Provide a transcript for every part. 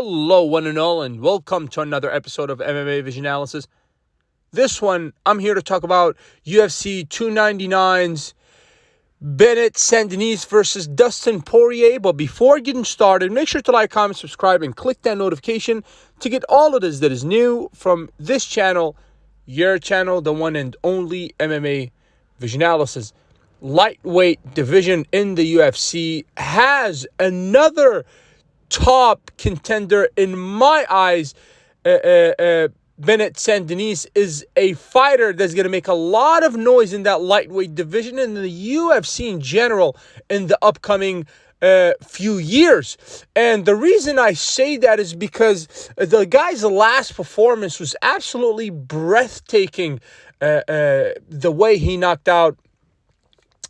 Hello, one and all, and welcome to another episode of MMA Vision Analysis. This one, I'm here to talk about UFC 299's Benoit Saint Denis versus Dustin Poirier. But before getting started, make sure to like, comment, subscribe, and click that notification to get all of this that is new from this channel, your channel, the one and only MMA Vision Analysis. Lightweight division in the UFC has another top contender in my eyes. Benoit Saint Denis is a fighter that's going to make a lot of noise in that lightweight division and in the UFC in general in the upcoming few years. And the reason I say that is because the guy's last performance was absolutely breathtaking. The way he knocked out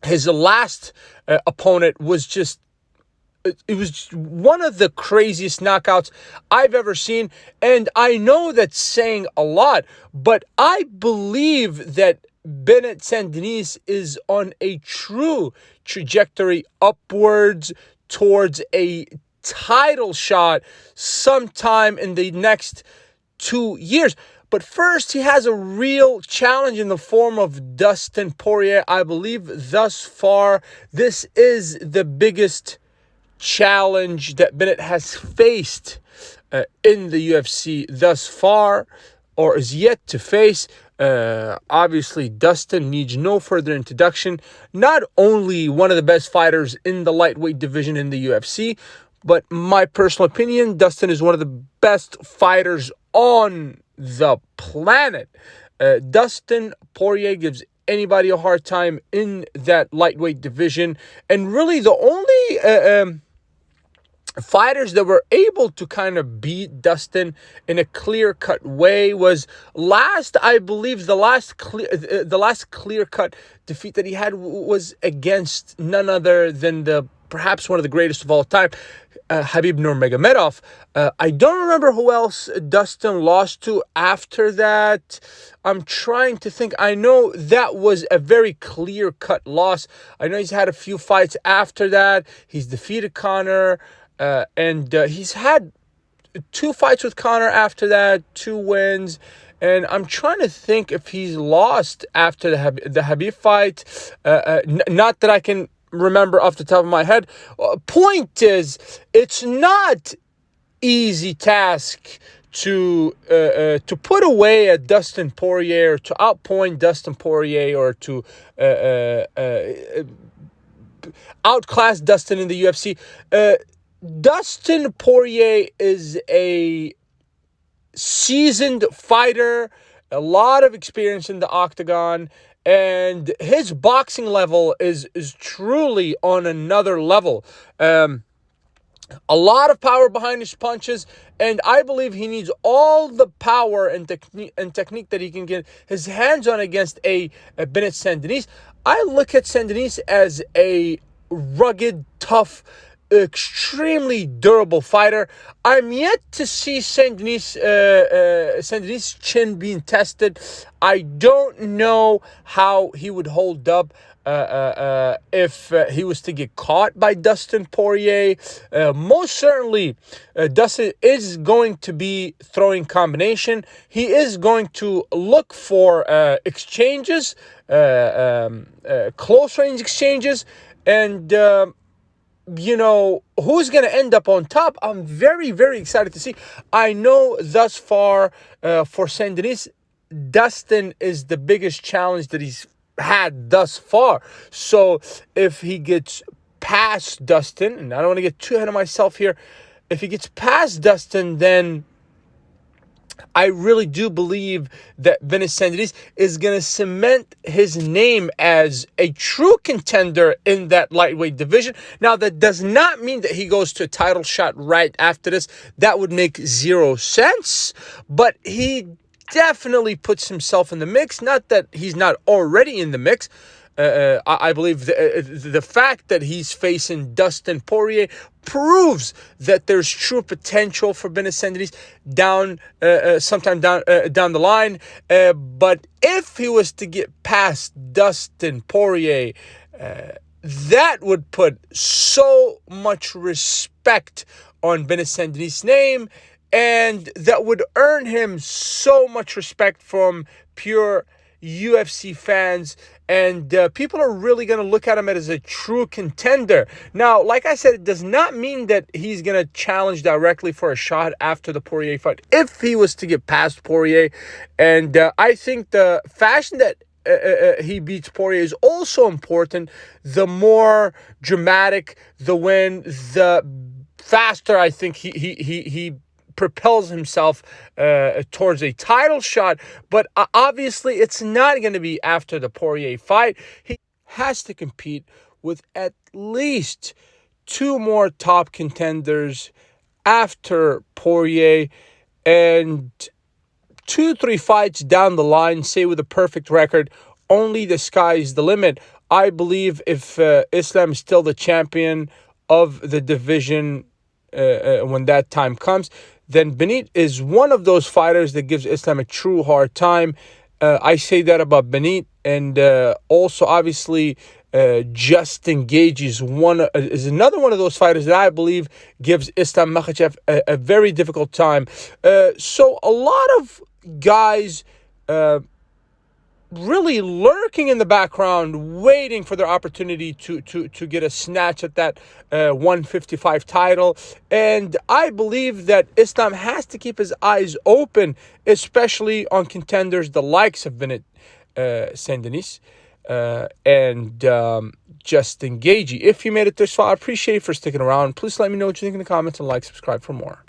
his last opponent was just, it was one of the craziest knockouts I've ever seen. And I know that's saying a lot, but I believe that Benoit Saint Denis is on a true trajectory upwards towards a title shot sometime in the next 2 years. But first, he has a real challenge in the form of Dustin Poirier. I believe thus far, this is the biggest challenge that Benoit has faced in the UFC thus far, or is yet to face. Obviously, Dustin needs no further introduction. Not only one of the best fighters in the lightweight division in the UFC, but my personal opinion, Dustin is one of the best fighters on the planet. Dustin Poirier gives anybody a hard time in that lightweight division, and really the only fighters that were able to kind of beat Dustin in a clear-cut way was I believe the last clear-cut defeat that he had was against none other than perhaps one of the greatest of all time, Khabib Nurmagomedov. I don't remember who else Dustin lost to after that. I'm trying to think. I know that was a very clear-cut loss. I know he's had a few fights after that. He's defeated Conor. And he's had 2 fights with Conor after that, 2 wins. And I'm trying to think if he's lost after the Khabib fight. Not that I can remember off the top of my head. Point is, it's not easy task to put away a Dustin Poirier, to outpoint Dustin Poirier, or to outclass Dustin in the UFC. Dustin Poirier is a seasoned fighter, a lot of experience in the octagon, and his boxing level is truly on another level. A lot of power behind his punches, and I believe he needs all the power and technique that he can get his hands on against a Benoit Saint Denis. I look at Saint Denis as a rugged, tough, extremely durable fighter. I'm yet to see Saint Denis' chin being tested. I don't know how he would hold up if he was to get caught by Dustin Poirier. Most certainly, Dustin is going to be throwing combination. He is going to look for exchanges, close range exchanges, and who's going to end up on top? I'm very, very excited to see. I know thus far for Saint Denis, Dustin is the biggest challenge that he's had thus far. So if he gets past Dustin, and I don't want to get too ahead of myself here, if he gets past Dustin, then I really do believe that Benoit Saint Denis is going to cement his name as a true contender in that lightweight division. Now, that does not mean that he goes to a title shot right after this. That would make zero sense. But he definitely puts himself in the mix. Not that he's not already in the mix. I believe the fact that he's facing Dustin Poirier proves that there's true potential for Benoit Saint Denis sometime down the line. But if he was to get past Dustin Poirier, that would put so much respect on Benoit Saint Denis' name, and that would earn him so much respect from pure UFC fans, and people are really going to look at him as a true contender. Now, like I said, it does not mean that he's going to challenge directly for a shot after the Poirier fight, if he was to get past Poirier. And I think the fashion that he beats Poirier is also important. The more dramatic the win, the faster I think he propels himself towards a title shot. But obviously, it's not going to be after the Poirier fight. He has to compete with at least two more top contenders after Poirier, and 2-3 fights down the line, say with a perfect record, only the sky is the limit. I believe if Islam is still the champion of the division when that time comes, then Benit is one of those fighters that gives Islam a true hard time. I say that about Benit, and also obviously Justin Gage is another one of those fighters that I believe gives Islam Makhachev a very difficult time. So a lot of guys really lurking in the background, waiting for their opportunity to get a snatch at that 155 title. And I believe that Islam has to keep his eyes open, especially on contenders the likes of Benoit Saint Denis and Justin Gagey. If you made it this far, I appreciate you for sticking around. Please let me know what you think in the comments and subscribe for more.